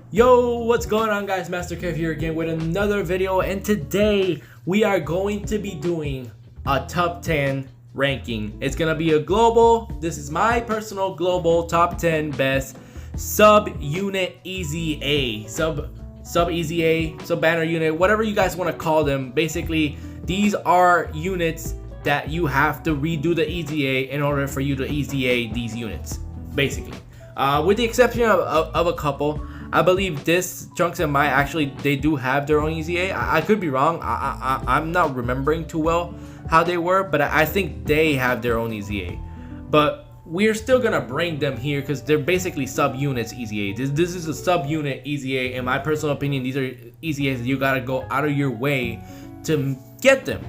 Yo, what's going on, guys? Master Kev here again with another video, and today we are going to be doing a top 10 ranking. It's gonna be a global. This is my personal global top 10 best sub unit easy A, sub easy A, sub banner unit, whatever you guys want to call them. Basically, these are units that you have to redo the easy A in order for you to easy A these units, basically. With the exception of a couple. I believe this Trunks and Mai actually they do have their own easy A. I could be wrong. I'm not remembering too well how they were, but I think they have their own easy A. But we're still gonna bring them here because they're basically sub units easy A. This is a sub unit easy A. In my personal opinion, these are easy A's that you gotta go out of your way to get them.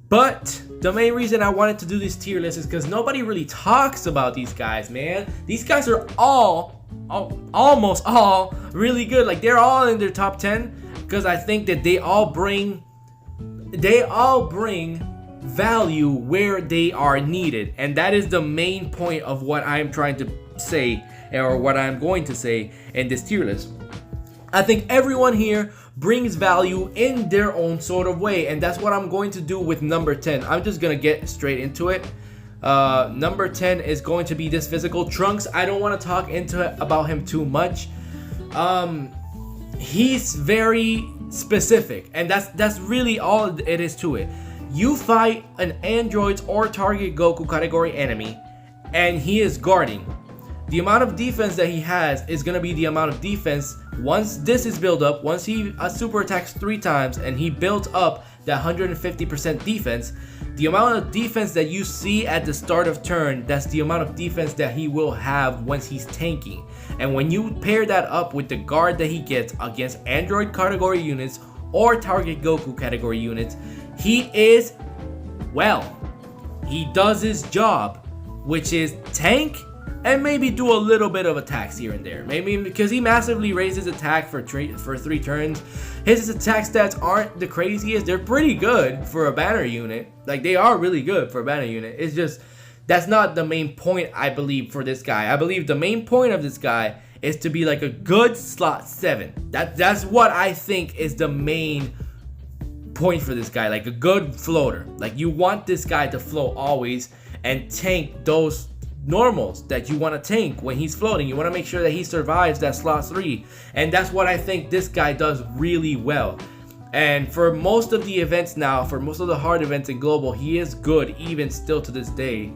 But the main reason I wanted to do this tier list is because nobody really talks about these guys, man. These guys are almost all really good. Like, they're all in their top 10 because I think that they all bring value where they are needed. And that is the main point of what I'm trying to say, or what I'm going to say in this tier list. I think everyone here brings value in their own sort of way, and that's what I'm going to do with number 10. I'm just gonna get straight into it. Number 10 is going to be this physical Trunks. I don't want to talk about him too much. He's very specific, and that's really all it is to it. You fight an android's or target Goku category enemy, and he is guarding. The amount of defense that he has is going to be the amount of defense once this is built up. Once he super attacks 3 times and he builds up that 150% defense, the amount of defense that you see at the start of turn, that's the amount of defense that he will have once he's tanking. And when you pair that up with the guard that he gets against Android category units or target Goku category units, he does his job, which is tank and maybe do a little bit of attacks here and there. Maybe because he massively raises attack for 3 turns. His attack stats aren't the craziest. They're pretty good for a banner unit. Like, they are really good for a banner unit. It's just, that's not the main point, I believe, for this guy. I believe the main point of this guy is to be like a good slot 7. That's what I think is the main point for this guy. Like a good floater. Like, you want this guy to float always and tank those normals that you want to tank when he's floating. You want to make sure that he survives that slot 3, and that's what I think this guy does really well. And for most of the events now, for most of the hard events in global, he is good even still to this day.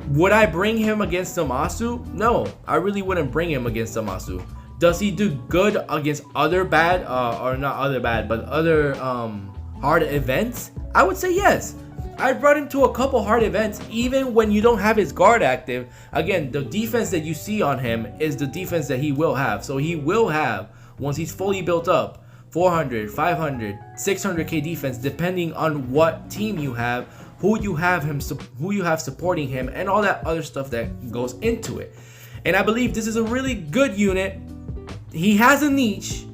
Would I bring him against Zamasu? No, I really wouldn't bring him against Zamasu. Does he do good against other bad or not other bad but other hard events? I would say yes. I brought him to a couple hard events even when you don't have his guard active. Again, the defense that you see on him is the defense that he will have. So he will have, once he's fully built up, 400, 500, 600k defense depending on what team you have, who you have supporting him, and all that other stuff that goes into it. And I believe this is a really good unit. He has a niche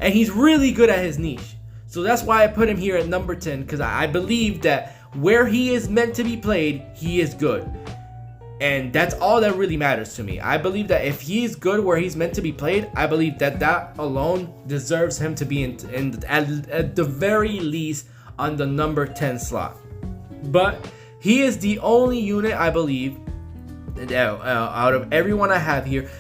and he's really good at his niche. So that's why I put him here at number 10, because I believe that where he is meant to be played, he is good. And that's all that really matters to me. I believe that if he is good where he's meant to be played, I believe that alone deserves him to be at the very least on the number 10 slot. But he is the only unit, I believe, out of everyone I have here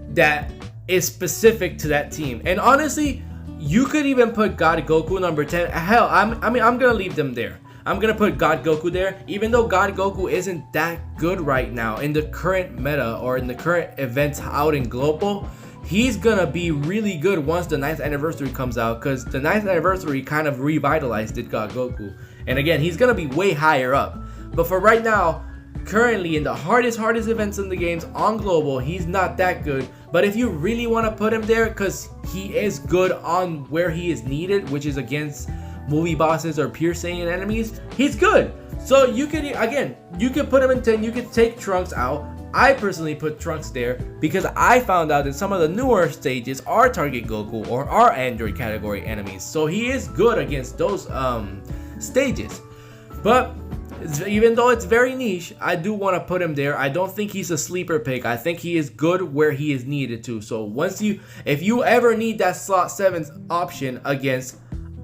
that is specific to that team. And honestly, you could even put God Goku number 10. Hell, I'm gonna leave them there. I'm gonna put God Goku there, even though God Goku isn't that good right now in the current meta or in the current events out in global. He's gonna be really good once the 9th anniversary comes out, because the 9th anniversary kind of revitalized God Goku. And again, he's gonna be way higher up. But for right now, currently in the hardest events in the games on global, he's not that good. But if you really want to put him there, because he is good on where he is needed, which is against movie bosses or pure Saiyan enemies, he's good. So you could, again, you could put him in 10, you could take Trunks out. I personally put Trunks there because I found out that some of the newer stages are target Goku or are Android category enemies. So he is good against those stages. But Even though it's very niche, I do want to put him there. I don't think he's a sleeper pick. I think he is good where he is needed to. So if you ever need that slot 7 option against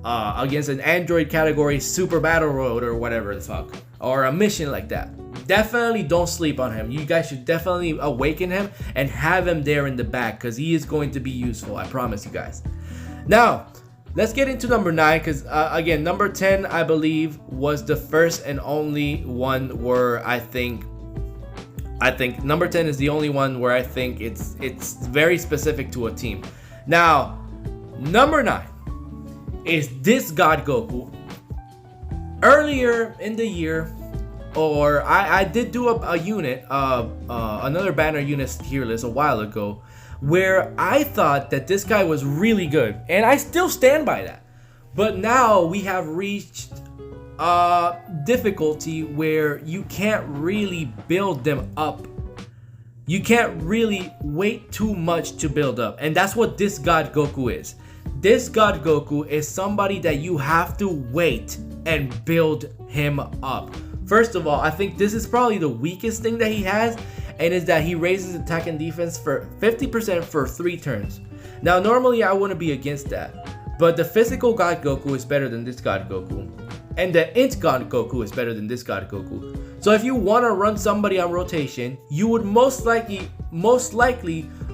an Android category super battle road or whatever the fuck, or a mission like that, definitely don't sleep on him. You guys should definitely awaken him and have him there in the back, because he is going to be useful. I promise you guys. Now, let's get into number 9, because again, number 10, I believe, was the first and only one where I think number 10 is the only one where I think it's very specific to a team. Now, number 9 is this God Goku. Earlier in the year, or I did do a unit, another banner unit tier list a while ago, where I thought that this guy was really good, and I still stand by that. But now we have reached difficulty where you can't really build them up. You can't really wait too much to build up, and that's what this God Goku is. This God Goku is somebody that you have to wait and build him up. First of all, I think this is probably the weakest thing that he has, and is that he raises attack and defense for 50% for 3 turns. Now, normally I wouldn't be against that, but the physical God Goku is better than this God Goku, and the int God Goku is better than this God Goku. So if you want to run somebody on rotation, you would most likely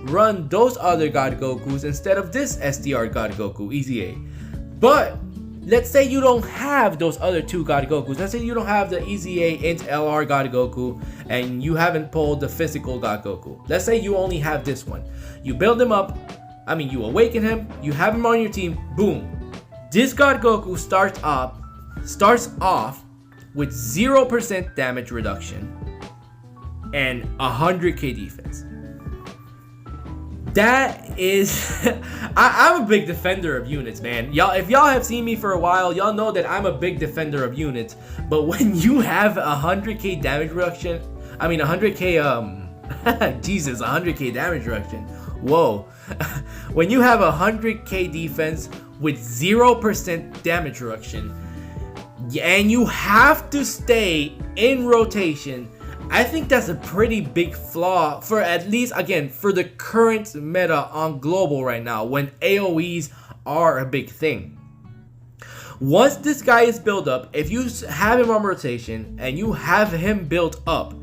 run those other God Gokus instead of this SDR God Goku, Easy A. But let's say you don't have those other 2 God Gokus. Let's say you don't have the Easy A int LR God Goku, and you haven't pulled the physical God Goku. Let's say you only have this one. You build him up, you awaken him, you have him on your team, boom. This God Goku starts off with 0% damage reduction and 100k defense. That is I'm a big defender of units, man. If y'all have seen me for a while, y'all know that I'm a big defender of units. But when you have 100k damage reduction, 100k Jesus, 100k damage reduction. Whoa. When you have 100k defense with 0% damage reduction, and you have to stay in rotation, I think that's a pretty big flaw for, at least, again, for the current meta on global right now, when AoEs are a big thing. Once this guy is built up, if you have him on rotation and you have him built up,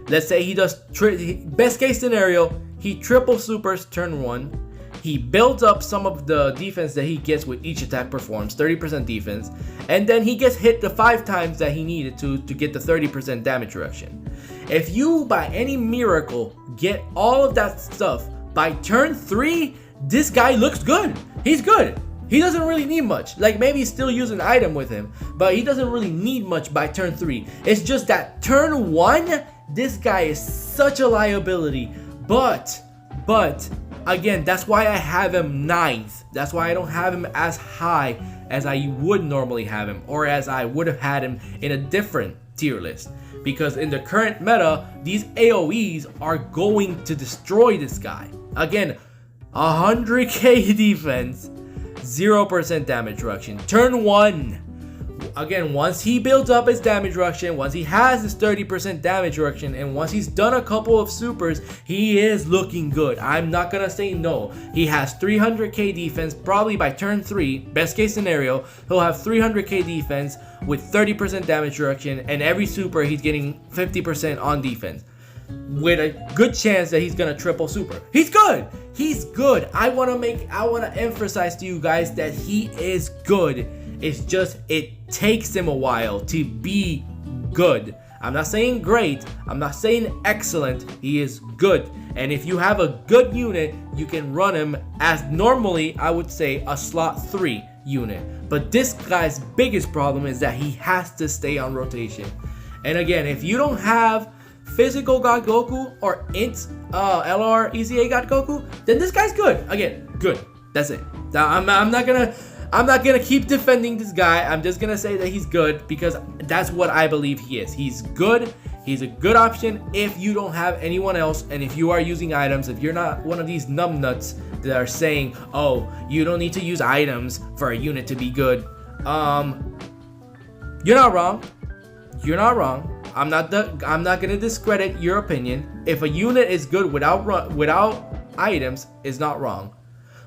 let's say he does, best case scenario, he triple supers turn 1. He builds up some of the defense that he gets with each attack performs, 30% defense, and then he gets hit the 5 times that he needed to get the 30% damage reduction. If you, by any miracle, get all of that stuff by turn 3, this guy looks good. He's good. He doesn't really need much. Like, maybe he's still using an item with him, but he doesn't really need much by turn 3. It's just that turn 1, this guy is such a liability. But again, that's why I have him 9th. That's why I don't have him as high as I would normally have him, or as I would have had him in a different tier list. Because in the current meta, these AoEs are going to destroy this guy. Again, 100k defense, 0% damage reduction. Turn 1. Again, once he builds up his damage reduction, once he has his 30% damage reduction, and once he's done a couple of supers, he is looking good. I'm not gonna say no. He has 300k defense, probably by turn 3, best case scenario, he'll have 300k defense with 30% damage reduction, and every super he's getting 50% on defense, with a good chance that he's gonna triple super. He's good. He's good. I wanna emphasize to you guys that he is good. It's just, it takes him a while to be good. I'm not saying great. I'm not saying excellent. He is good. And if you have a good unit, you can run him as normally, I would say, a slot 3 unit. But this guy's biggest problem is that he has to stay on rotation. And again, if you don't have physical God Goku or int LR EZA God Goku, then this guy's good. Again, good. That's it. I'm not gonna keep defending this guy. I'm just gonna say that he's good because that's what I believe he is. He's good. He's a good option if you don't have anyone else, and if you are using items. If you're not one of these numbnuts that are saying, "Oh, you don't need to use items for a unit to be good," you're not wrong. you're not wrong. I'm not gonna discredit your opinion. If a unit is good without items, it's not wrong.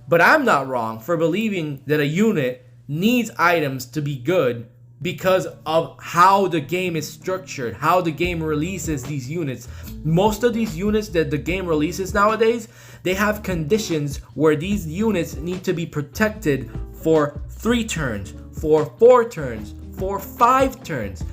But I'm not wrong for believing that a unit needs items to be good because of how the game is structured, how the game releases these units. Most of these units that the game releases nowadays, they have conditions where these units need to be protected for 3 turns, for 4 turns, for 5 turns.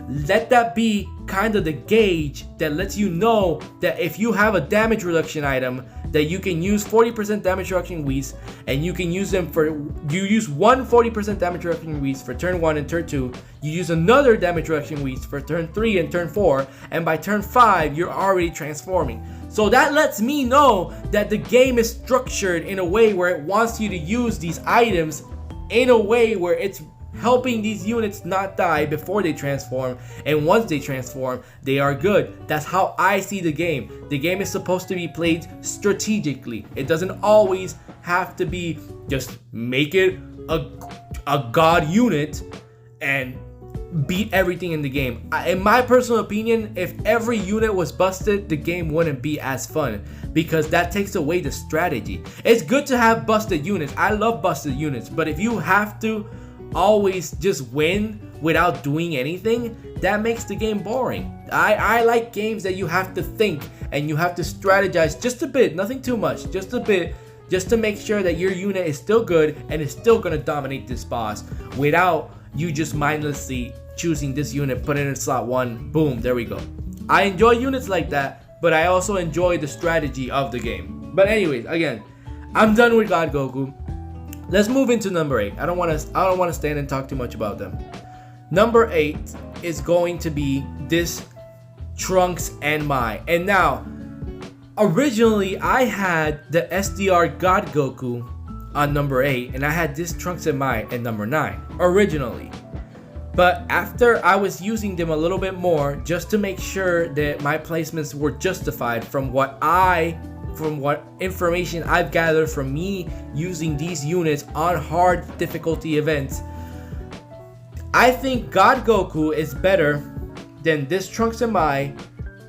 Let that be kind of the gauge that lets you know that if you have a damage reduction item that you can use 40% damage reduction weeds, and you can use them for, you use one 40% damage reduction weeds for turn 1 and turn 2, you use another damage reduction weeds for turn 3 and turn 4, and by turn 5 you're already transforming. So that lets me know that the game is structured in a way where it wants you to use these items in a way where it's helping these units not die before they transform, and once they transform, they are good. That's how I see the game. The game is supposed to be played strategically. It doesn't always have to be just make it a god unit and beat everything in the game. In my personal opinion, if every unit was busted, the game wouldn't be as fun, because that takes away the strategy. It's good to have busted units. I love busted units, but if you have to always just win without doing anything, that makes the game boring. I like games that you have to think and you have to strategize just a bit, nothing too much, just a bit, just to make sure that your unit is still good and is still gonna dominate this boss without you just mindlessly choosing this unit, put it in slot 1, boom, there we go. I enjoy units like that, but I also enjoy the strategy of the game. But anyways, again, I'm done with God Goku. Let's move into number 8. I don't want to stand and talk too much about them. Number 8 is going to be this Trunks and Mai. And now, originally I had the SDR God Goku on number 8, and I had this Trunks and Mai at number 9 originally. But after I was using them a little bit more, just to make sure that my placements were justified from what information I've gathered from me using these units on hard difficulty events, I think God Goku is better than this Trunks and Mai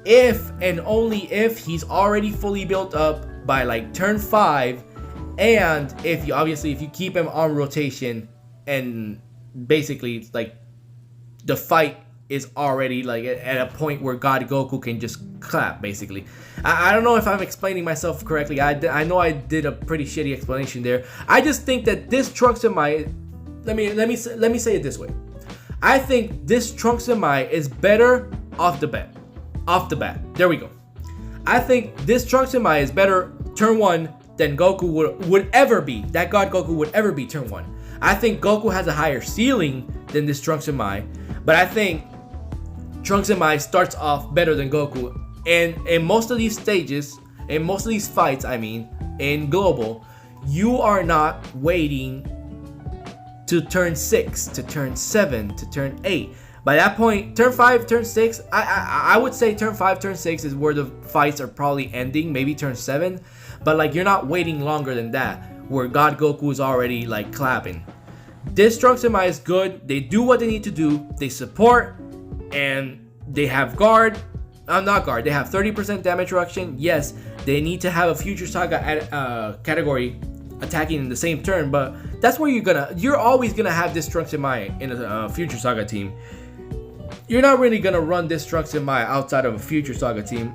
if and only if he's already fully built up by like turn 5, and if you keep him on rotation, and basically like the fight is already like at a point where God Goku can just clap, basically. I don't know if I'm explaining myself correctly. I know I did a pretty shitty explanation there. I just think that this Trunks and Mai, let me say it this way. I think this Trunks and Mai is better off the bat. There we go. I think this Trunks and Mai is better turn 1 than Goku would ever be. That God Goku would ever be turn 1. I think Goku has a higher ceiling than this Trunks and Mai, but I think Trunks and Mai starts off better than Goku. And in most of these stages, in most of these fights, in global, you are not waiting to turn 6, to turn 7, to turn 8. By that point, turn 5, turn 6, I would say turn 5, turn 6 is where the fights are probably ending, maybe turn 7. But like, you're not waiting longer than that, where God Goku is already like clapping. This Trunks and Mai is good. They do what they need to do. They support, and they have guard. Not guard. They have 30% damage reduction. Yes, they need to have a Future Saga category attacking in the same turn, but that's where you're always gonna have this Trunks and Mai in a Future Saga team. You're not really gonna run this Trunks and Mai outside of a Future Saga team,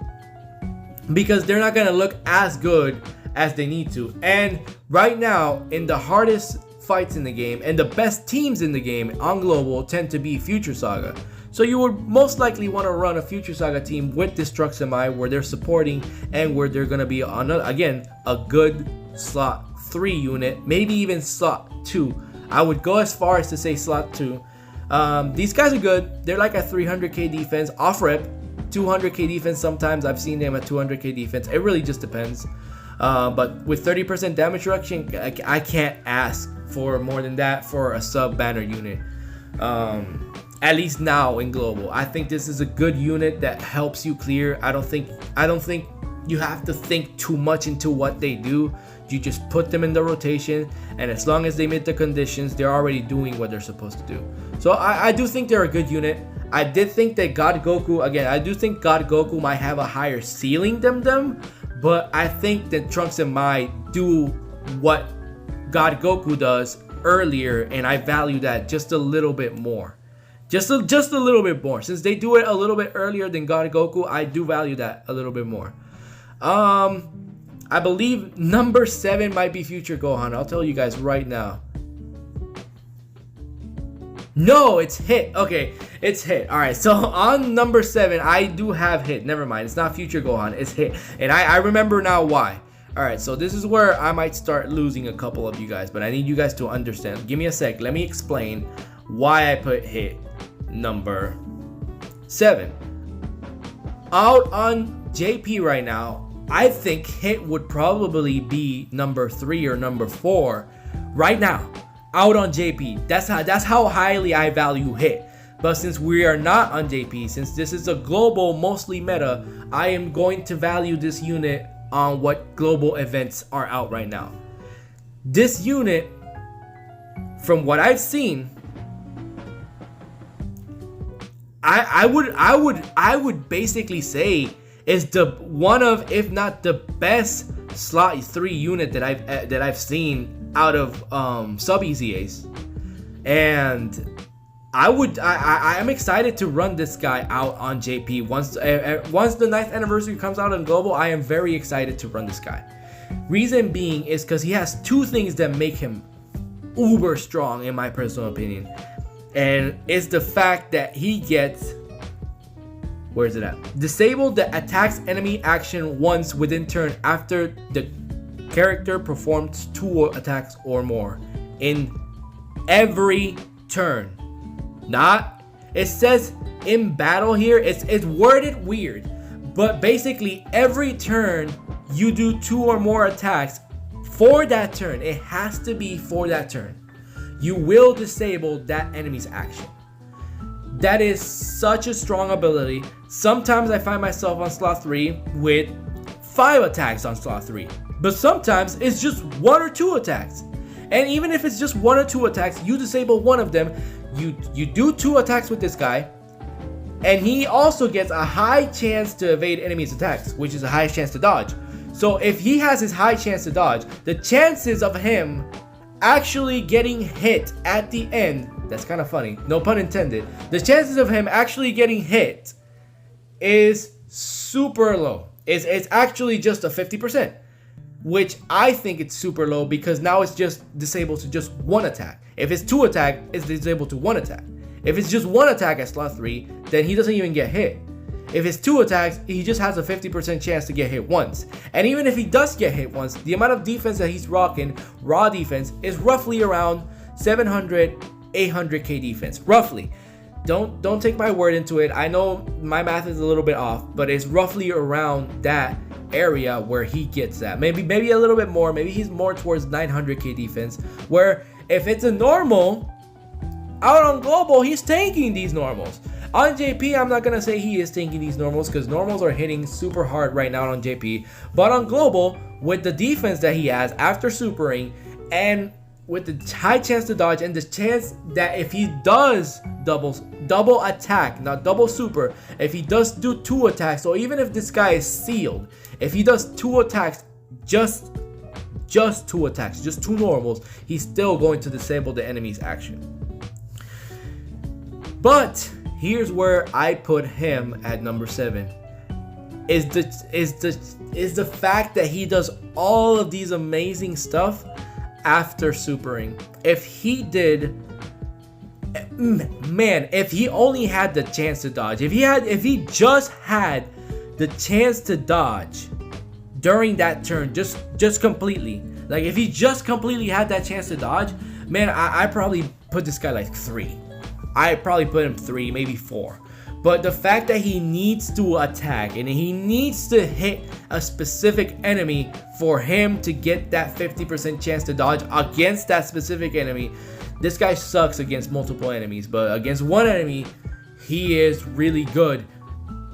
because they're not gonna look as good as they need to. And right now, in the hardest fights in the game and the best teams in the game on global tend to be Future Saga. So you would most likely want to run a Future Saga team with this Trunks and Mai, where they're supporting and where they're gonna be on a good slot 3 unit, maybe even slot 2. I would go as far as to say slot 2. These guys are good. They're like a 300k defense off rep, 200k defense. Sometimes I've seen them at 200k defense. It really just depends. But with 30% damage reduction, I can't ask for more than that for a sub banner unit. At least now in global, I think this is a good unit that helps you clear. I don't think you have to think too much into what they do. You just put them in the rotation, and as long as they meet the conditions, they're already doing what they're supposed to do. So I do think they're a good unit. I did think that God Goku, again, I do think God Goku might have a higher ceiling than them, but I think that Trunks and Mai do what God Goku does earlier, and I value that just a little bit more. Just a little bit more. Since they do it a little bit earlier than God Goku, I do value that a little bit more. I believe number 7 might be Future Gohan. I'll tell you guys right now. No, it's Hit. Okay, it's Hit. Alright, so on number 7, I do have Hit. Never mind, it's not Future Gohan, it's Hit. And I remember now why. Alright, so this is where I might start losing a couple of you guys, but I need you guys to understand. Give me a sec, let me explain why I put Hit number 7. Out on JP right now, I think Hit would probably be number 3 or number 4 right now. Out on JP. That's how highly I value Hit. But since we are not on JP, since this is a global, mostly meta, I am going to value this unit on what global events are out right now. This unit, from what I've seen, I would basically say is the one of, if not the best slot 3 unit that I've seen out of sub EZAs. And I'm excited to run this guy out on JP once the 9th anniversary comes out on global. I am very excited to run this guy. Reason being is because he has 2 things that make him uber strong in my personal opinion. And it's the fact that he gets, where is it at? Disable the attacks enemy action once within turn after the character performs 2 attacks or more in every turn. Not, it says in battle here, it's worded weird, but basically every turn you do 2 or more attacks for that turn. It has to be for that turn. You will disable that enemy's action. That is such a strong ability. Sometimes I find myself on slot 3 with 5 attacks on slot 3. But sometimes it's just 1 or 2 attacks. And even if it's just 1 or 2 attacks, you disable one of them. You do 2 attacks with this guy. And he also gets a high chance to evade enemies' attacks, which is a high chance to dodge. So if he has his high chance to dodge, the chances of him actually getting hit at the end, that's kind of funny, no pun intended, the chances of him actually getting hit is super low. It's actually just a 50%, which I think it's super low because now it's just disabled to just 1 attack. If it's 2 attack, it's disabled to 1 attack. If it's just 1 attack at slot 3, then he doesn't even get hit. If it's 2 attacks, he just has a 50% chance to get hit once. And even if he does get hit once, the amount of defense that he's rocking, raw defense, is roughly around 700, 800k defense. Roughly. Don't take my word into it. I know my math is a little bit off, but it's roughly around that area where he gets that. Maybe a little bit more. Maybe he's more towards 900k defense. Where if it's a normal, out on global, he's tanking these normals. On JP, I'm not going to say he is tanking these normals because normals are hitting super hard right now on JP. But on global, with the defense that he has after supering and with the high chance to dodge and the chance that if he does double attack, not double super, if he does do 2 attacks, or even if this guy is sealed, if he does 2 attacks, just 2 attacks, just 2 normals, he's still going to disable the enemy's action. But here's where I put him at number 7. Is the fact that he does all of these amazing stuff after supering. If he did, man, if he only had the chance to dodge, if he just had the chance to dodge during that turn, just completely, like if he just completely had that chance to dodge, man, I probably put this guy like 3. I probably put him 3, maybe 4. But the fact that he needs to attack and he needs to hit a specific enemy for him to get that 50% chance to dodge against that specific enemy, this guy sucks against multiple enemies. But against one enemy, he is really good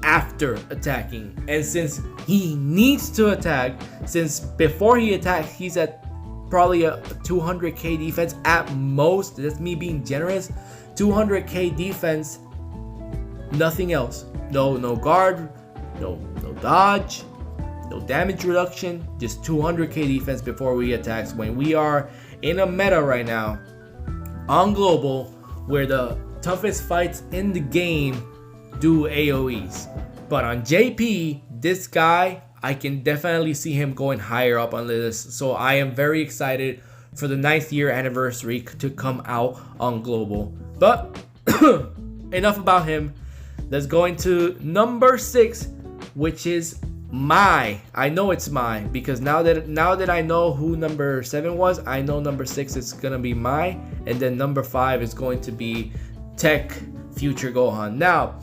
after attacking. And since he needs to attack, since before he attacks, he's at probably a 200k defense at most. That's me being generous. 200k defense Nothing else. No guard, no dodge, no damage reduction, just 200k defense before we attacks. When we are in a meta right now on global where the toughest fights in the game do AoEs. But on JP, this guy, I can definitely see him going higher up on the list. So I am very excited for the 9th year anniversary to come out on global. But enough about him. Let's go into number 6, which is I know it's because now that I know who number 7 was, I know number 6 is gonna be and then number 5 is going to be Tech Future Gohan. Now,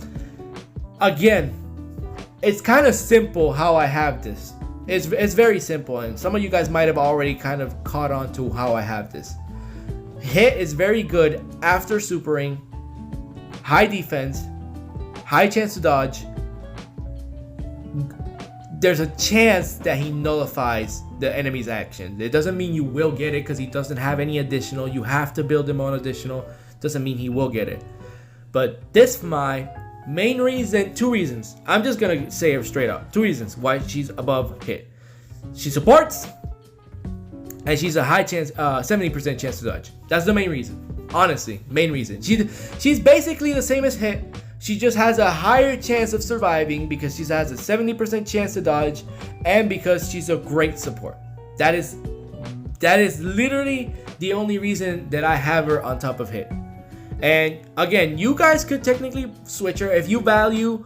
again, it's kind of simple how I have this. It's very simple, and some of you guys might have already kind of caught on to how I have this. Hit is very good after supering, high defense, high chance to dodge. There's a chance that he nullifies the enemy's action. It doesn't mean you will get it because he doesn't have any additional. You have to build him on additional. Doesn't mean he will get it. But this main reason, 2 reasons. I'm just gonna say it straight up. 2 reasons why she's above Hit. She supports, and she's a high chance, 70% chance to dodge. That's the main reason. Honestly, main reason. She's basically the same as Hit. She just has a higher chance of surviving because she has a 70% chance to dodge, and because she's a great support. That is literally the only reason that I have her on top of Hit. And again, you guys could technically switch her if you value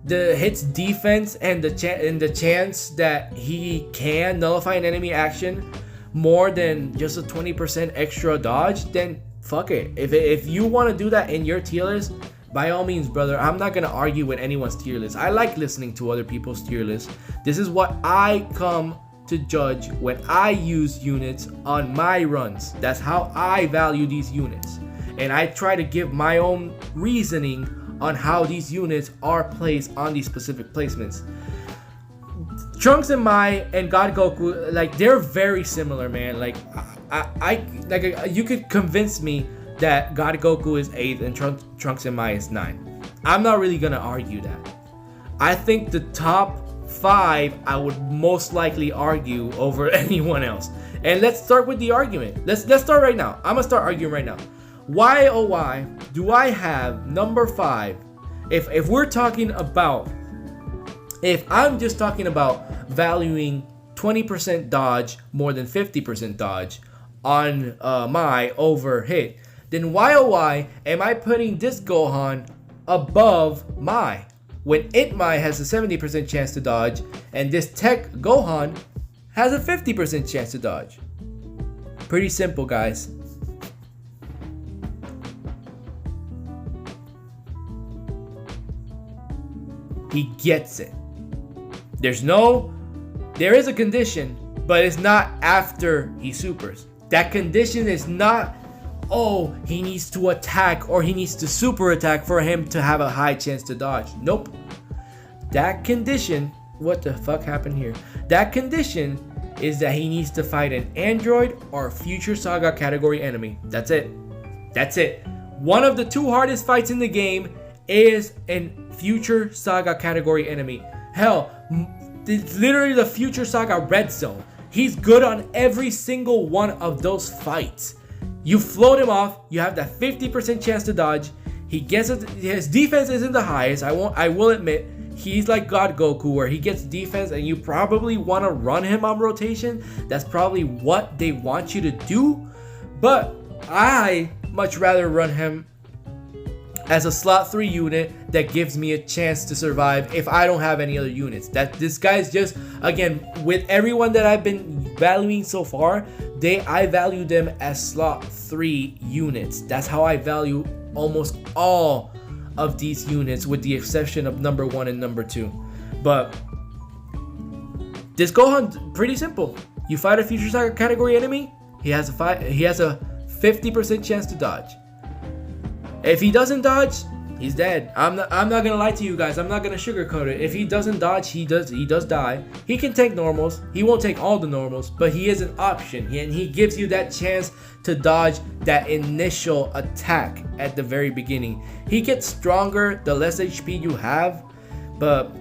the Hit's defense and the chance that he can nullify an enemy action more than just a 20% extra dodge. Then fuck it. If you want to do that in your tier list, by all means, brother. I'm not gonna argue with anyone's tier list. I like listening to other people's tier list. This is what I come to judge when I use units on my runs. That's how I value these units. And I try to give my own reasoning on how these units are placed on these specific placements. Trunks and and God Goku, like, they're very similar, man. Like, you could convince me that God Goku is 8 and Trunks and is 9. I'm not really gonna argue that. I think the top 5 I would most likely argue over anyone else. And let's start with the argument. Let's start right now. I'm gonna start arguing right now. Why oh why do I have number 5? If we're talking about, if I'm just talking about valuing 20% dodge more than 50% dodge on my over Hit, then why oh why am I putting this Gohan above when my has a 70% chance to dodge and this Tech Gohan has a 50% chance to dodge? Pretty simple, guys. He gets it. There is a condition, but it's not after he supers. That condition is not, oh, he needs to attack or he needs to super attack for him to have a high chance to dodge. Nope. That condition, what the fuck happened here? That condition is that he needs to fight an android or future saga category enemy. That's it. That's it. One of the 2 hardest fights in the game is an future saga category enemy. Hell, it's literally the future saga red zone. He's good on every single one of those fights. You float him off, you have that 50% chance to dodge. He gets it, his defense isn't the highest. I will admit, he's like God Goku where he gets defense and you probably want to run him on rotation. That's probably what they want you to do. But I much rather run him as a slot 3 unit that gives me a chance to survive if I don't have any other units. That this guy's just, again, with everyone that I've been valuing so far, I value them as slot 3 units. That's how I value almost all of these units with the exception of number 1 and number 2. But this Gohan, pretty simple. You fight a future saga category enemy, he has a 50% chance to dodge. If he doesn't dodge, He's dead. I'm not gonna lie to you guys. I'm not gonna sugarcoat it. If he doesn't dodge, he does die. He can take normals. He won't take all the normals, but he is an option. And he gives you that chance to dodge that initial attack at the very beginning. He gets stronger the less HP you have, but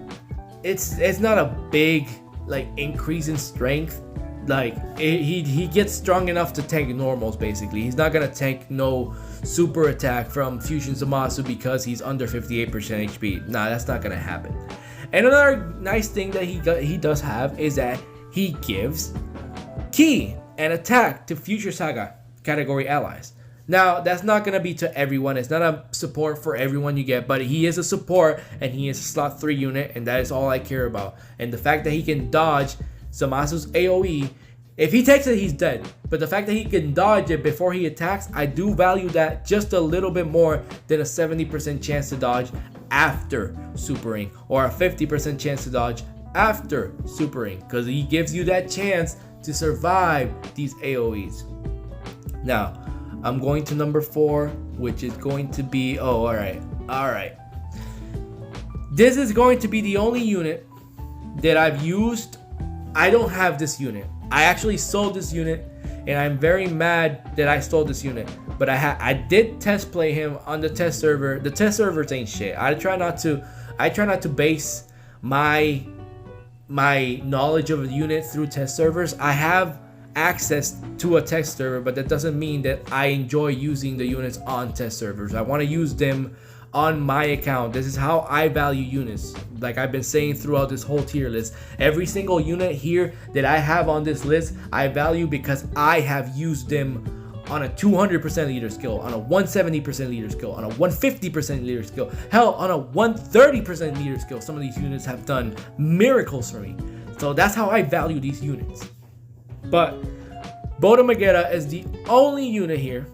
it's not a big like increase in strength. Like he gets strong enough to tank normals. Basically, he's not gonna tank no super attack from Fusion Zamasu because he's under 58% HP. Nah, that's not gonna happen. And another nice thing that he does have is that he gives ki and attack to Future Saga category allies. Now, that's not gonna be to everyone. It's not a support for everyone you get, but he is a support and he is a slot 3 unit, and that is all I care about. And the fact that he can dodge Zamasu's AoE, if he takes it, he's dead. But the fact that he can dodge it before he attacks, I do value that just a little bit more than a 70% chance to dodge after supering, or a 50% chance to dodge after supering, because he gives you that chance to survive these AoEs. Now, I'm going to number 4, which is going to be, all right. This is going to be the only unit that I've used. I don't have this unit. I actually sold this unit, and I'm very mad that I sold this unit. But I did test play him on the test server. The test servers ain't shit. I try not to base my knowledge of a unit through test servers. I have access to a test server, but that doesn't mean that I enjoy using the units on test servers. I want to use them on my account. This is how I value units. Like I've been saying throughout this whole tier list, every single unit here that I have on this list, I value because I have used them on a 200% leader skill, on a 170% leader skill, on a 150% leader skill, hell, on a 130% leader skill. Some of these units have done miracles for me. So that's how I value these units. But Boda Magetta is the only unit here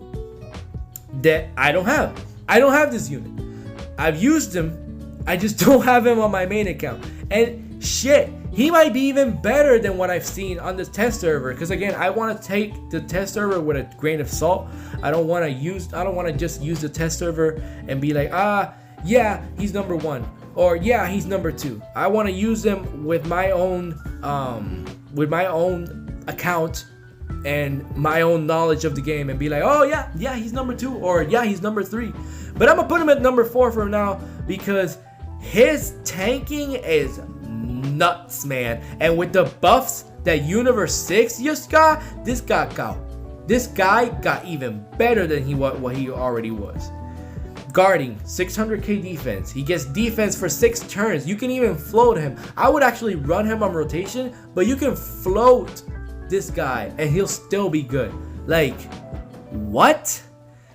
that I don't have. I don't have this unit. I've used him, I just don't have him on my main account. And shit, he might be even better than what I've seen on the test server. Because again, I want to take the test server with a grain of salt. I don't want to just use the test server and be like, yeah, he's number 1, or yeah, he's number 2. I want to use them with my own account and my own knowledge of the game, and be like, oh yeah, he's number 2, or yeah, he's number 3. But I'm gonna put him at number 4 for now because his tanking is nuts, man. And with the buffs that Universe 6 just got, this guy got even better than what he already was. Guarding 600k defense. He gets defense for 6 turns. You can even float him. I would actually run him on rotation, but you can float this guy and he'll still be good. Like, what?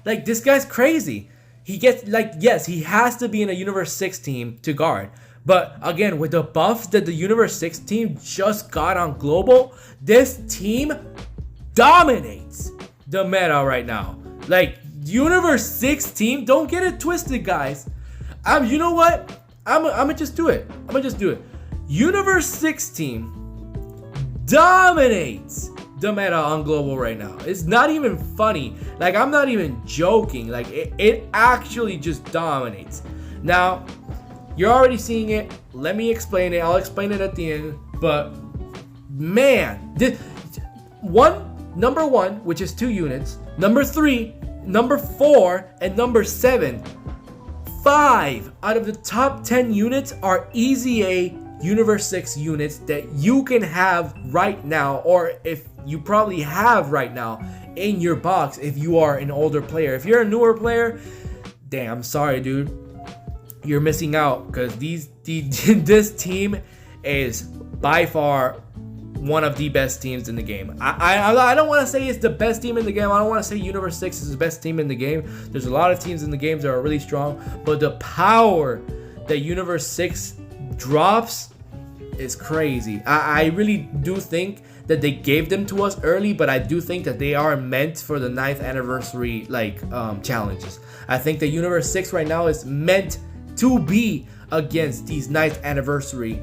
Like, this guy's crazy. He gets, like, yes, he has to be in a Universe 6 team to guard. But again, with the buffs that the Universe 6 team just got on Global, this team dominates the meta right now. Like, Universe 6 team, don't get it twisted, guys. You know what? I'm gonna just do it. Universe 6 team dominates the meta on Global right now. It's not even funny. Like, I'm not even joking. Like, it actually just dominates. Now, you're already seeing it. Let me explain it. I'll explain it at the end. But man, number 1, which is 2 units, number 3, number 4, and number 7. 5 out of the top 10 units are easy A Universe 6 units that you can have right now, or if you probably have right now in your box if you are an older player. If you're a newer player, damn, sorry, dude. You're missing out, because this team is by far one of the best teams in the game. I don't want to say it's the best team in the game. I don't want to say Universe 6 is the best team in the game. There's a lot of teams in the game that are really strong, but the power that Universe 6 drops is crazy. I really do think that they gave them to us early, but I do think that they are meant for the 9th anniversary challenges. I think that Universe 6 right now is meant to be against these 9th anniversary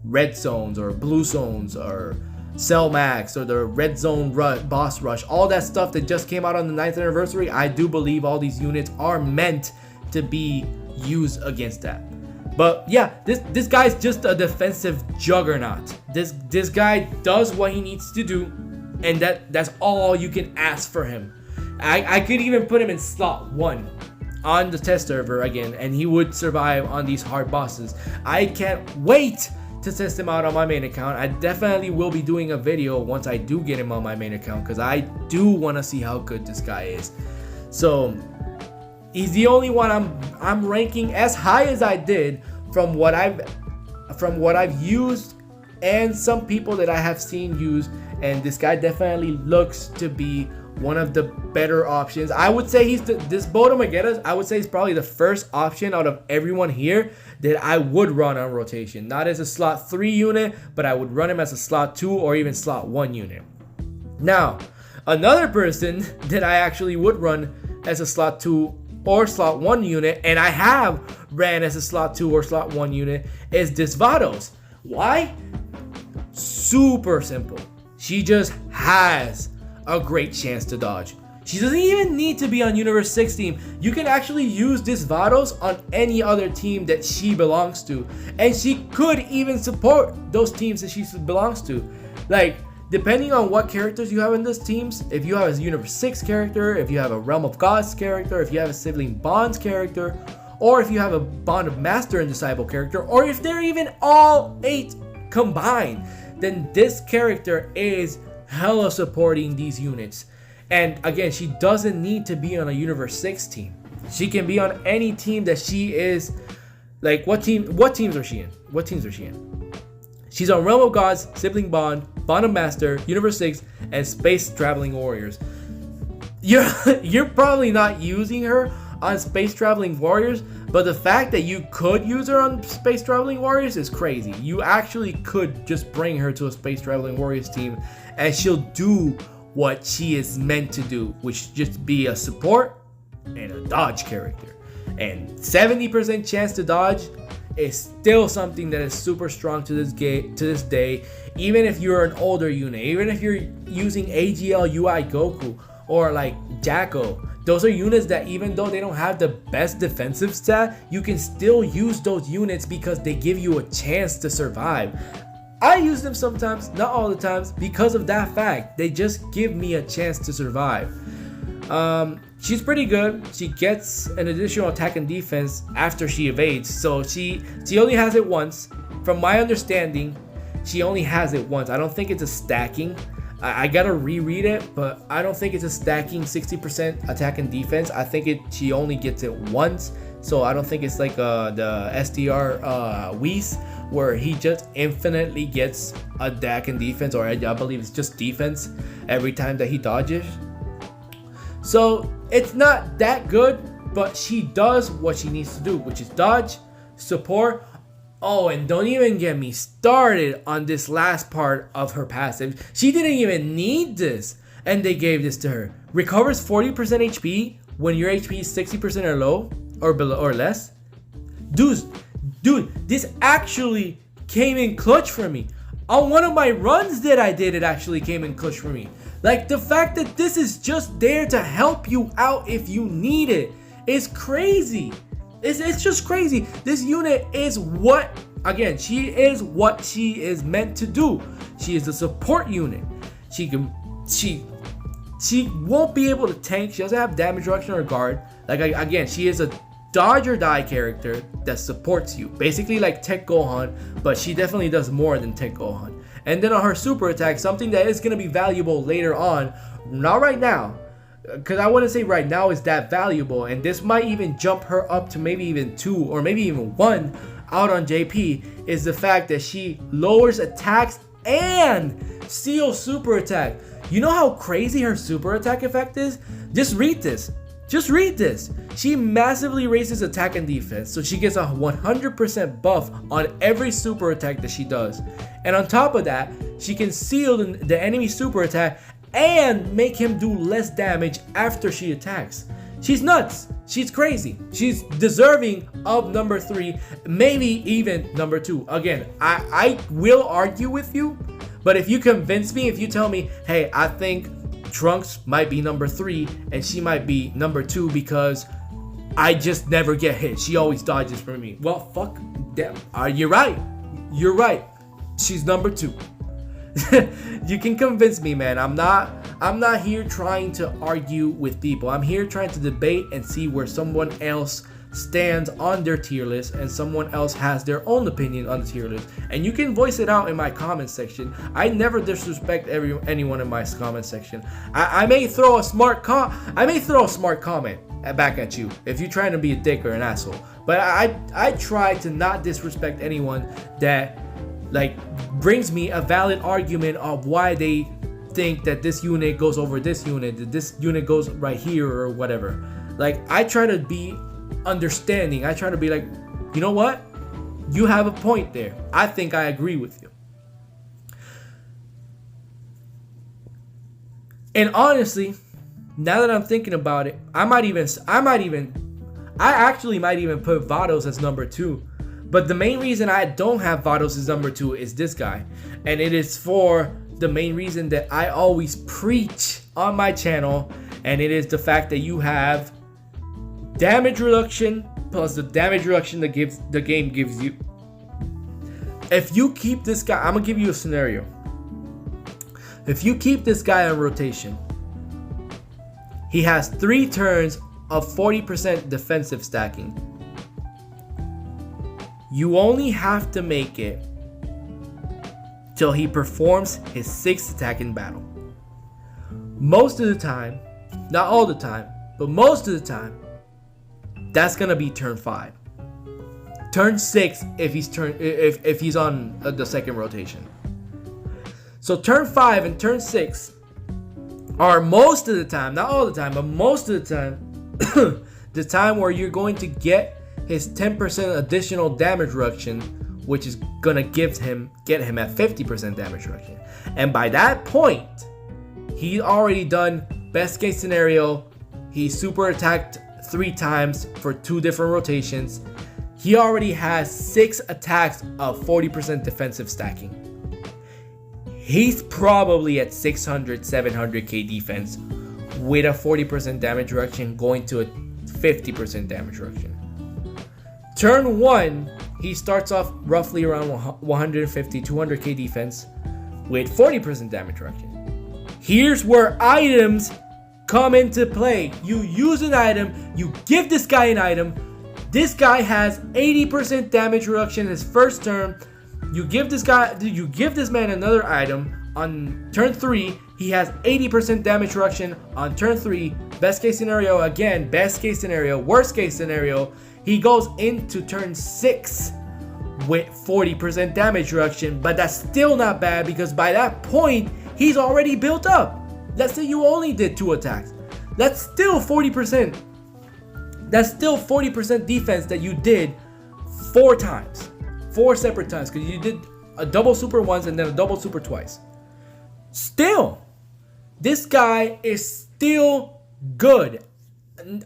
red zones or blue zones or Cell Max or the red zone boss rush, all that stuff that just came out on the 9th anniversary. I do believe all these units are meant to be used against that. But yeah, this guy's just a defensive juggernaut. This guy does what he needs to do, and that's all you can ask for him. I could even put him in slot 1 on the test server again, and he would survive on these hard bosses. I can't wait to test him out on my main account. I definitely will be doing a video once I do get him on my main account, because I do want to see how good this guy is. So he's the only one I'm ranking as high as I did from what I've used and some people that I have seen use, and this guy definitely looks to be one of the better options. I would say he's this Bodo Magetta, I would say he's probably the first option out of everyone here that I would run on rotation. Not as a slot 3 unit, but I would run him as a slot 2 or even slot 1 unit. Now, another person that I actually would run as a slot 2 or slot 1 unit, and I have ran as a slot 2 or slot 1 unit, is Desvados. Why? Super simple. She just has a great chance to dodge. She doesn't even need to be on Universe 6 team. You can actually use Desvados on any other team that she belongs to, and she could even support those teams that she belongs to. Like, depending on what characters you have in those teams, if you have a Universe 6 character, if you have a Realm of Gods character, if you have a Sibling Bonds character, or if you have a Bond of Master and Disciple character, or if they're even all 8 combined, then this character is hella supporting these units. And again, she doesn't need to be on a Universe 6 team. She can be on any team that she is. Like, what teams are she in? What teams are she in? She's on Realm of Gods, Sibling Bond, Bond of Master, Universe 6, and Space Traveling Warriors. You're probably not using her on Space Traveling Warriors, but the fact that you could use her on Space Traveling Warriors is crazy. You actually could just bring her to a Space Traveling Warriors team, and she'll do what she is meant to do, which just be a support and a dodge character. And 70% chance to dodge is still something that is super strong to this day. Even if you're an older unit, even if you're using AGL UI Goku or like Jacko, those are units that even though they don't have the best defensive stat, you can still use those units because they give you a chance to survive. I use them sometimes, not all the times, because of that fact. They just give me a chance to survive. She's pretty good. She gets an additional attack and defense after she evades. So she only has it once. From my understanding, she only has it once. I don't think it's a stacking. I gotta reread it, but I don't think it's a stacking 60% attack and defense. I think she only gets it once. So I don't think it's like the SDR Whis, where he just infinitely gets attack and defense, or I believe it's just defense every time that he dodges. So it's not that good, but she does what she needs to do, which is dodge, support. Oh, and don't even get me started on this last part of her passive. She didn't even need this, and they gave this to her. Recovers 40% HP when your HP is 60% or low, or below, or less. Dude, this actually came in clutch for me. On one of my runs that I did, it actually came in clutch for me. Like, the fact that this is just there to help you out if you need it is crazy. It's just crazy. This unit is she is what she is meant to do. She is a support unit. She won't be able to tank. She doesn't have damage reduction or guard. Like, again, she is a dodge or die character that supports you. Basically like Tech Gohan, but she definitely does more than Tech Gohan. And then on her super attack, something that is going to be valuable later on, not right now, because I wouldn't say right now is that valuable, and this might even jump her up to maybe even 2 or maybe even 1 out on JP, is the fact that she lowers attacks and steals super attack. You know how crazy her super attack effect is? Just read this. She massively raises attack and defense, so she gets a 100% buff on every super attack that she does. And on top of that, she can seal the enemy super attack and make him do less damage after she attacks. She's nuts. She's crazy. She's deserving of number 3, maybe even number 2. Again, I will argue with you, but if you convince me, if you tell me, hey, I think Trunks might be number 3 and she might be number 2 because I just never get hit. She always dodges for me. Well, fuck them. You're right. You're right. She's number 2. You can convince me, man. I'm not here trying to argue with people. I'm here trying to debate and see where someone else stands on their tier list and someone else has their own opinion on the tier list. And you can voice it out in my comment section. I never disrespect anyone in my comment section. I may throw a smart comment back at you if you're trying to be a dick or an asshole. But I try to not disrespect anyone that like brings me a valid argument of why they think that this unit goes over this unit, that this unit goes right here or whatever. Like, I try to be understanding. I try to be like, you know what? You have a point there. I think I agree with you. And honestly, now that I'm thinking about it, I actually might even put Vados as number 2. But the main reason I don't have Vados as number 2 is this guy. And it is for the main reason that I always preach on my channel. And it is the fact that you have damage reduction plus the damage reduction that the game gives you. If you keep this guy, I'm going to give you a scenario. If you keep this guy on rotation, he has 3 turns of 40% defensive stacking. You only have to make it till he performs his 6th attack in battle. Most of the time, not all the time, but most of the time, that's gonna be turn 5. Turn 6 if he's on the second rotation. So turn 5 and turn 6 are most of the time, not all the time, but most of the time, the time where you're going to get his 10% additional damage reduction, which is gonna get him at 50% damage reduction. And by that point, he's already done best case scenario. He super attacked 3 times for 2 different rotations. He already has 6 attacks of 40% defensive stacking. He's probably at 600, 700k defense with a 40% damage reduction going to a 50% damage reduction. Turn 1, he starts off roughly around 150, 200k defense with 40% damage reduction. Here's where items come into play. You use an item, you give this guy an item. This guy has 80% damage reduction his first turn. You give this man another item on turn 3. He has 80% damage reduction on turn 3. Best case scenario, again, best case scenario, worst case scenario, he goes into turn 6 with 40% damage reduction, but that's still not bad because by that point, he's already built up. Let's say you only did 2 attacks. That's still 40%. That's still 40% defense that you did 4 times. 4 separate times, because you did a double super once and then a double super twice. Still, this guy is still good.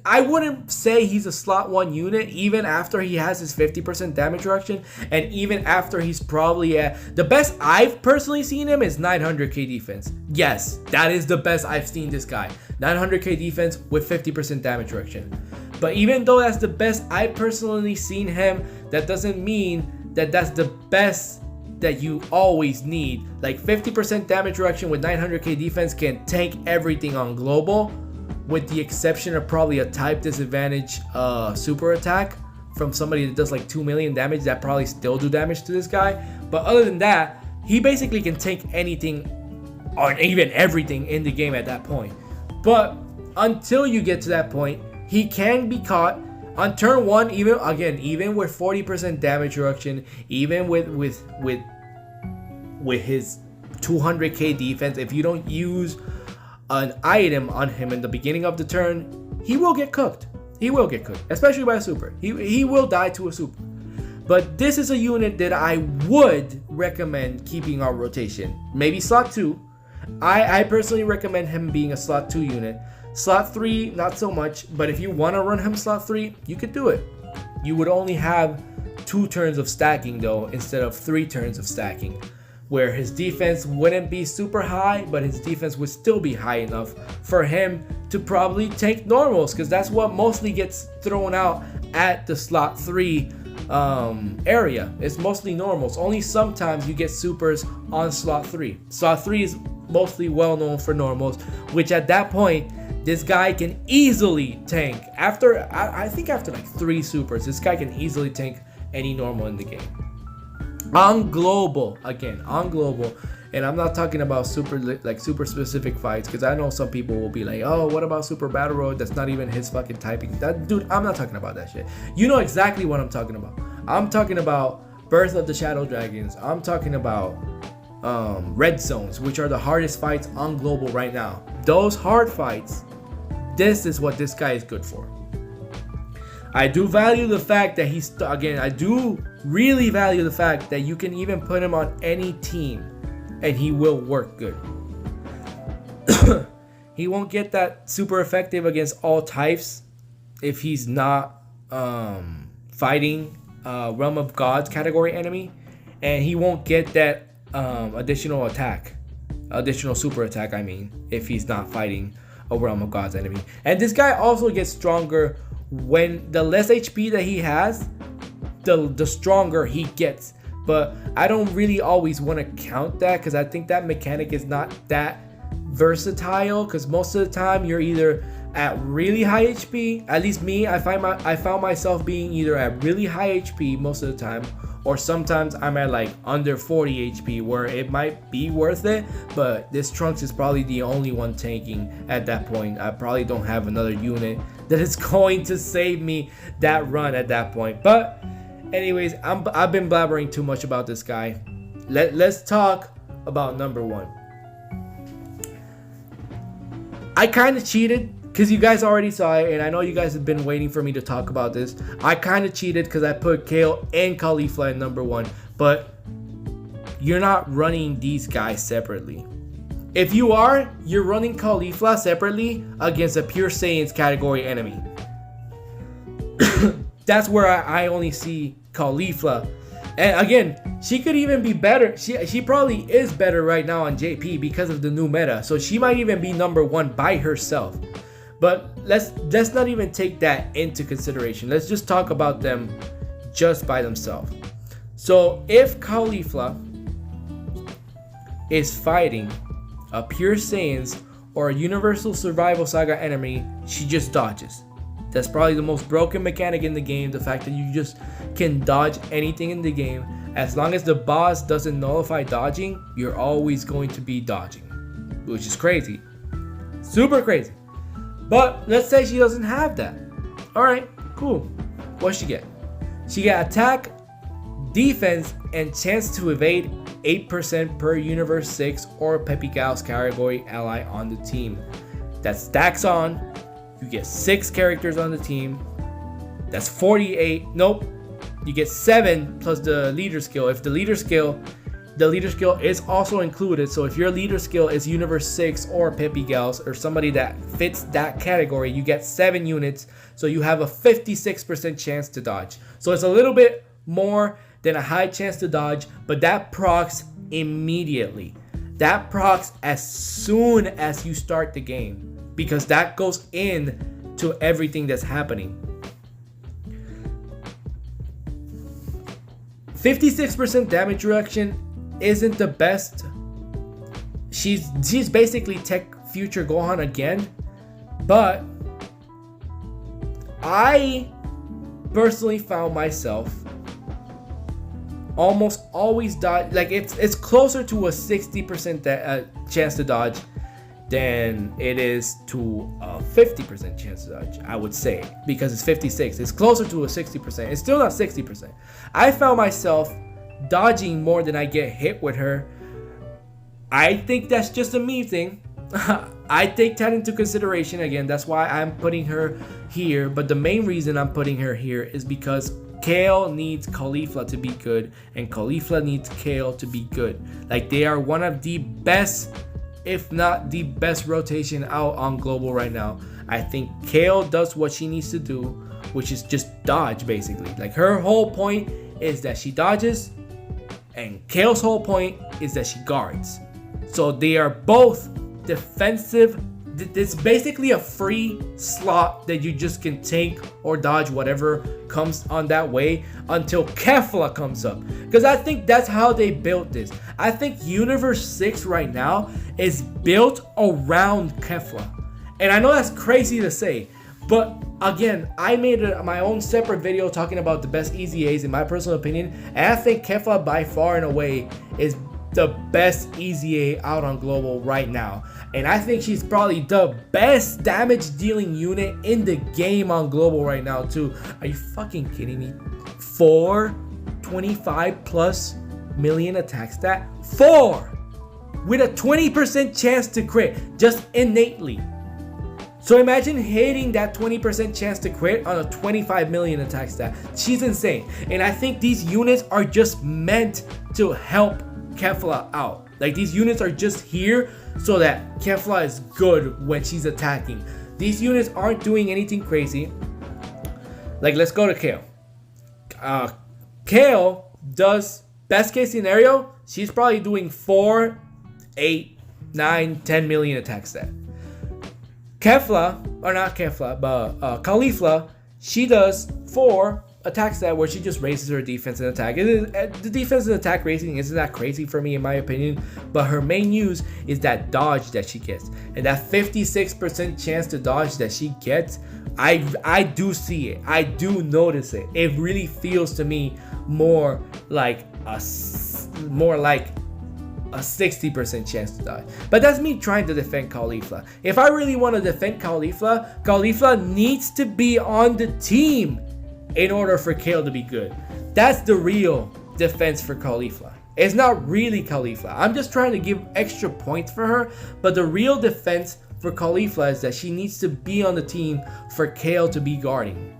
I wouldn't say he's a slot 1 unit even after he has his 50% damage reduction, and even after he's probably at the best I've personally seen him is 900k defense. Yes, that is the best I've seen this guy. 900k defense with 50% damage reduction. But even though that's the best I've personally seen him, that doesn't mean that that's the best that you always need. Like 50% damage reduction with 900k defense can tank everything on global, with the exception of probably a type disadvantage super attack from somebody that does like 2 million damage that probably still do damage to this guy. But other than that, he basically can tank anything or even everything in the game at that point. But until you get to that point, he can be caught on turn 1, even with 40% damage reduction, even with his 200k defense. If you don't use an item on him in the beginning of the turn, he will get cooked. He will get cooked, especially by a super. He will die to a super. But this is a unit that I would recommend keeping on rotation. Maybe slot 2. I personally recommend him being a slot 2 unit. Slot 3, not so much, but if you want to run him slot 3, you could do it. You would only have 2 turns of stacking though, instead of 3 turns of stacking, where his defense wouldn't be super high, but his defense would still be high enough for him to probably tank normals, because that's what mostly gets thrown out at the slot 3 area. It's mostly normals. Only sometimes you get supers on slot 3. Slot 3 is mostly well known for normals, which at that point this guy can easily tank. After I think after like 3 supers, this guy can easily tank any normal in the game. On global, and I'm not talking about super specific fights, because I know some people will be like, oh, what about Super Battle Road? That's not even his fucking typing. Dude, I'm not talking about that shit. You know exactly what I'm talking about. I'm talking about Birth of the Shadow Dragons. I'm talking about Red Zones, which are the hardest fights on global right now. Those hard fights, this is what this guy is good for. I do value the fact that I do really value the fact that you can even put him on any team and he will work good. He won't get that super effective against all types if he's not fighting Realm of Gods category enemy, and he won't get that additional super attack, if he's not fighting a Realm of Gods enemy. And this guy also gets stronger when the less HP that he has, the stronger he gets. But I don't really always want to count that, because I think that mechanic is not that versatile, because most of the time you're either at really high HP. At least me, I found myself being either at really high HP most of the time, or sometimes I'm at like under 40 HP, where it might be worth it, but this Trunks is probably the only one tanking at that point. I probably don't have another unit that is going to save me that run at that point. But anyways, I've been blabbering too much about this guy. Let's talk about number 1. I kind of cheated, because you guys already saw it, and I know you guys have been waiting for me to talk about this. I kind of cheated because I put Kale and Caulifla in number 1, but you're not running these guys separately. If you are, you're running Caulifla separately against a Pure Saiyans category enemy. That's where I only see Caulifla. And again, she could even be better. She probably is better right now on JP because of the new meta. So she might even be number 1 by herself. But let's not even take that into consideration. Let's just talk about them just by themselves. So if Caulifla is fighting a Pure Saiyans or a Universal Survival Saga enemy, she just dodges. That's probably the most broken mechanic in the game. The fact that you just can dodge anything in the game. As long as the boss doesn't nullify dodging, you're always going to be dodging, which is crazy. Super crazy. But let's say she doesn't have that. Alright, cool. What's she get? She get attack, defense, and chance to evade 8% per Universe 6 or Peppy Gal's category ally on the team. That stacks on. You get 6 characters on the team. That's 48. Nope. You get 7 plus the leader skill. If the leader skill is also included. So if your leader skill is Universe 6 or Peppy Gals or somebody that fits that category, you get 7 units. So you have a 56% chance to dodge. So it's a little bit more than a high chance to dodge, but that procs immediately. That procs as soon as you start the game, because that goes in to everything that's happening. 56% damage reduction isn't the best. She's basically Tech Future Gohan again, but I personally found myself almost always dodge. Like it's closer to a 60% chance to dodge than it is to a 50% chance to dodge, I would say, because it's 56. It's closer to a 60%. It's still not 60%. I found myself dodging more than I get hit with her. I think that's just a me thing. I take that into consideration. Again, that's why I'm putting her here. But the main reason I'm putting her here is because Kale needs Caulifla to be good, and Caulifla needs Kale to be good. Like, they are one of the best, if not the best rotation out on global right now. I think Kale does what she needs to do, which is just dodge, basically. Like, her whole point is that she dodges, and Kale's whole point is that she guards. So they are both defensive it's basically a free slot that you just can tank or dodge whatever comes on that way until Kefla comes up. Because I think that's how they built this. I think Universe 6 right now is built around Kefla. And I know that's crazy to say, but again, I made my own separate video talking about the best EZAs in my personal opinion, and I think Kefla by far and away is the best EZA out on Global right now. And I think she's probably the best damage dealing unit in the game on Global right now too. Are you fucking kidding me? 425 plus million attack stat? 4! With a 20% chance to crit, just innately. So imagine hitting that 20% chance to crit on a 25 million attack stat. She's insane. And I think these units are just meant to help Kefla out. Like, these units are just here so that Kefla is good when she's attacking. These units aren't doing anything crazy. Like, let's go to Kale. Kale does, best case scenario, she's probably doing 4, 8, 9, 10 million attack stat. Kefla, or not Kefla, but Caulifla, she does 4 attack stat where she just raises her defense and attack. The defense and attack raising isn't that crazy for me in my opinion, but her main use is that dodge that she gets. And that 56% chance to dodge that she gets, I do see it. I do notice it. It really feels to me more like a 60% chance to die. But that's me trying to defend Caulifla. If I really want to defend Caulifla, Caulifla needs to be on the team in order for Kale to be good. That's the real defense for Caulifla. It's not really Caulifla. I'm just trying to give extra points for her, but the real defense for Caulifla is that she needs to be on the team for Kale to be guarding.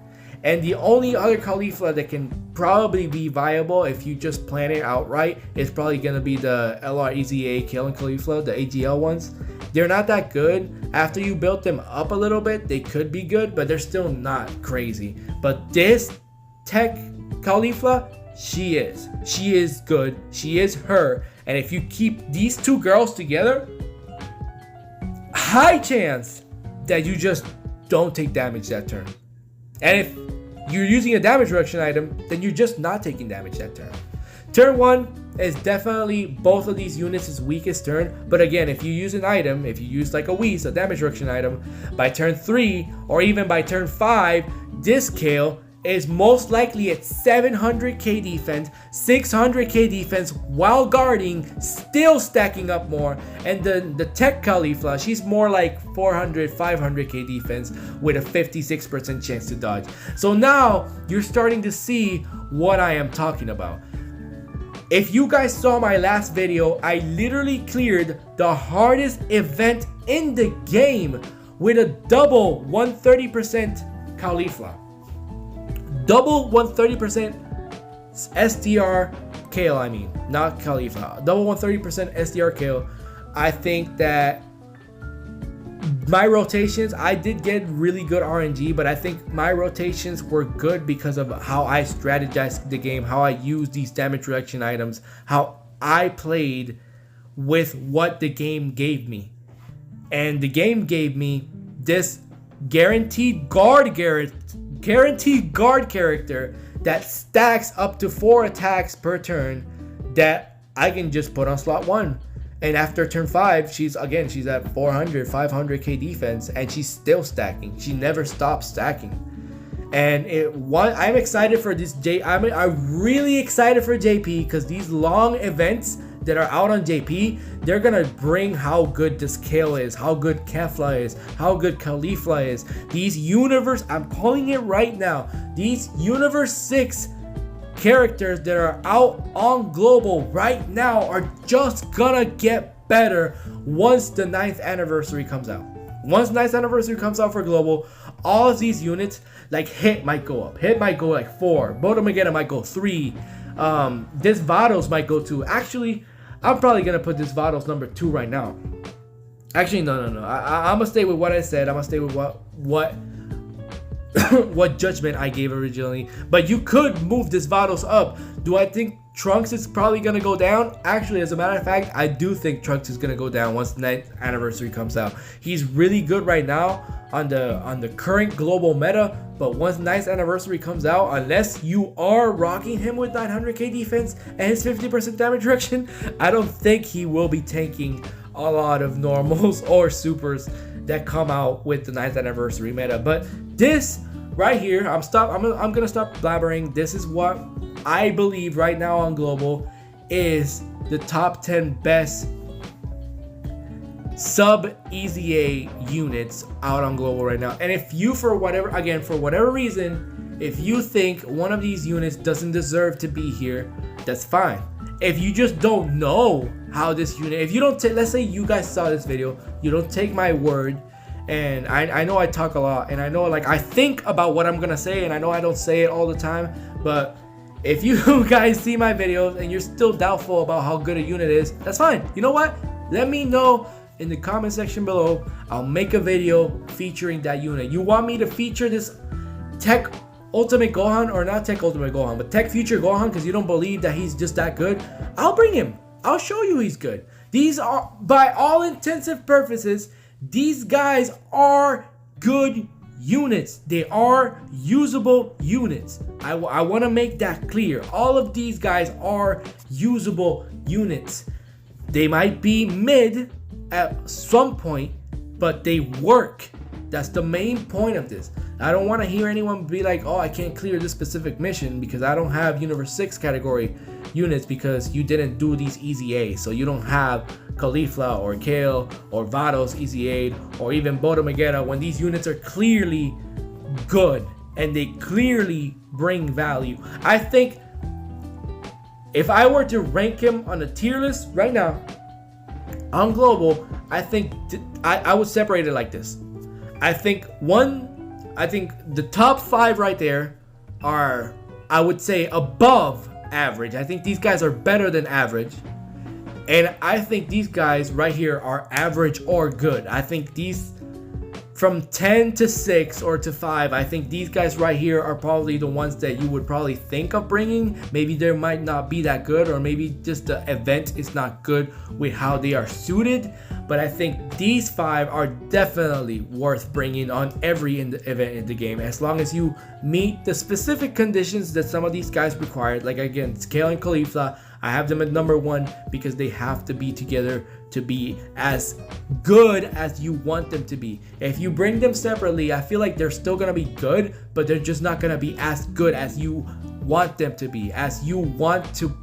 And the only other Caulifla that can probably be viable if you just plan it out right is probably going to be the LREZA Kale and Caulifla, the AGL ones. They're not that good. After you build them up a little bit, they could be good, but they're still not crazy. But this tech Caulifla, she is. She is good. She is her. And if you keep these two girls together, high chance that you just don't take damage that turn. And if you're using a damage reduction item, then you're just not taking damage that turn. Turn 1 is definitely both of these units' weakest turn, but again, if you use an item, if you use like a Whis, a damage reduction item, by turn 3 or even by turn 5, this Kale is most likely at 700k defense, 600k defense while guarding, still stacking up more. And then the tech Caulifla, she's more like 400, 500k defense with a 56% chance to dodge. So now you're starting to see what I am talking about. If you guys saw my last video, I literally cleared the hardest event in the game with a double 130% Caulifla. Double 130% SDR Kale, I mean, not Caulifla. Double 130% SDR Kale. I think that my rotations, I did get really good RNG, but I think my rotations were good because of how I strategized the game, how I used these damage reduction items, how I played with what the game gave me. And the game gave me this guaranteed guard character that stacks up to 4 attacks per turn that I can just put on slot 1. And after turn 5, she's at 400, 500k defense, and she's still stacking. She never stops stacking. And I'm excited for this I'm really excited for JP because these long events that are out on JP, they're gonna bring how good this Kale is, how good Kefla is, how good Caulifla is. These universe, I'm calling it right now, these universe 6 characters that are out on Global right now are just gonna get better once the 9th anniversary comes out. Once 9th anniversary comes out for Global, all of these units, like hit might go up. Hit might go like 4. Bodomagetta might go 3. This Vados might go 2. Actually, I'm probably gonna put this Vados number 2 right now. Actually, no. I'm gonna stay with what I said. I'm gonna stay with what what judgment I gave originally. But you could move this Vados up. Do I think Trunks is probably gonna go down. Actually, as a matter of fact, I do think Trunks is gonna go down once the 9th anniversary comes out. He's really good right now on the current global meta, but once 9th anniversary comes out, unless you are rocking him with 900k defense and his 50% damage reduction, I don't think he will be tanking a lot of normals or supers that come out with the 9th anniversary meta. But this right here, I'm gonna stop blabbering. This is what I believe right now on global is the top 10 best sub EZA units out on global right now. And if you, for whatever reason, if you think one of these units doesn't deserve to be here, that's fine. If you just don't know how this unit, if you don't let's say you guys saw this video, you don't take my word, and I know I talk a lot, and I know like I think about what I'm gonna say, and I know I don't say it all the time, but if you guys see my videos and you're still doubtful about how good a unit is, that's fine. You know what? Let me know in the comment section below. I'll make a video featuring that unit. You want me to feature this Tech Ultimate Gohan, or not Tech Ultimate Gohan, but Tech Future Gohan, because you don't believe that he's just that good? I'll bring him. I'll show you he's good. These are, by all intensive purposes, these guys are good units. They are usable units. I want to make that clear. All of these guys are usable units. They might be mid at some point, but they work. That's the main point of this. I don't want to hear anyone be like, oh, I can't clear this specific mission because I don't have Universe 6 category units because you didn't do these easy A's. So you don't have Caulifla or Kale or Vados easy aid or even Bodo Magetta, when these units are clearly good and they clearly bring value. I think if I were to rank him on a tier list right now on global, I think I would separate it like this. I think the top 5 right there are, I would say, above average. I think these guys are better than average. And I think these guys right here are average or good. I think these from 10 to 6 or to 5, I think these guys right here are probably the ones that you would probably think of bringing. Maybe they might not be that good, or maybe just the event is not good with how they are suited. But I think these 5 are definitely worth bringing on every event in the game, as long as you meet the specific conditions that some of these guys required. Like again, Scale and Caulifla, I have them at number 1 because they have to be together to be as good as you want them to be. If you bring them separately, I feel like they're still gonna be good, but they're just not gonna be as good as you want them to be, as you want to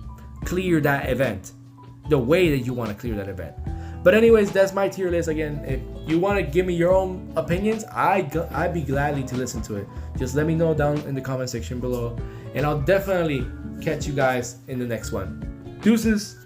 clear that event, the way that you want to clear that event. But anyways, that's my tier list. Again, if you want to give me your own opinions, I'd be gladly to listen to it. Just let me know down in the comment section below, and I'll definitely catch you guys in the next one. Deuces.